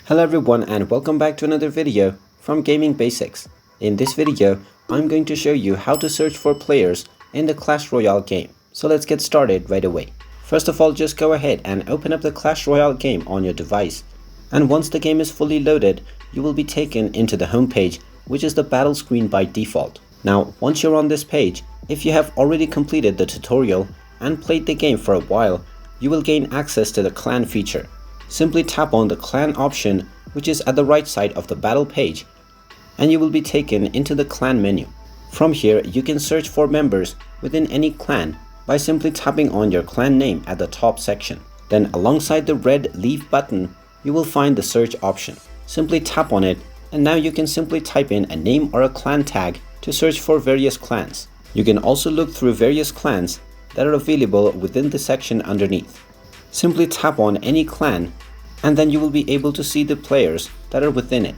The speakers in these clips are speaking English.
Hello everyone and welcome back to another video from Gaming Basics. In this video, I'm going to show you how to search for players in the Clash Royale game. So let's get started right away. First of all, just go ahead and open up the Clash Royale game on your device. And once the game is fully loaded, you will be taken into the home page, which is the battle screen by default. Now, once you're on this page, if you have already completed the tutorial and played the game for a while, you will gain access to the clan feature. Simply tap on the clan option, which is at the right side of the battle page, and you will be taken into the clan menu. From here, you can search for members within any clan by simply tapping on your clan name at the top section. Then alongside the red leave button, you will find the search option. Simply tap on it, and now you can simply type in a name or a clan tag to search for various clans. You can also look through various clans that are available within the section underneath. Simply tap on any clan and then you will be able to see the players that are within it.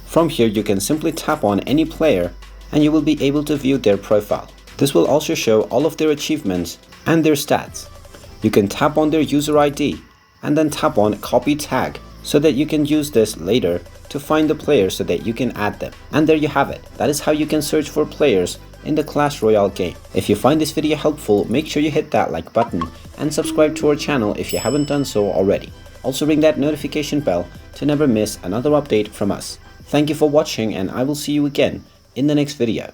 From here, you can simply tap on any player and you will be able to view their profile. This will also show all of their achievements and their stats. You can tap on their user ID and then tap on copy tag so that you can use this later to find the players so that you can add them. And there you have it. That is how you can search for players in the Clash Royale game. If you find this video helpful, make sure you hit that like button and subscribe to our channel if you haven't done so already. Also ring that notification bell to never miss another update from us. Thank you for watching and I will see you again in the next video.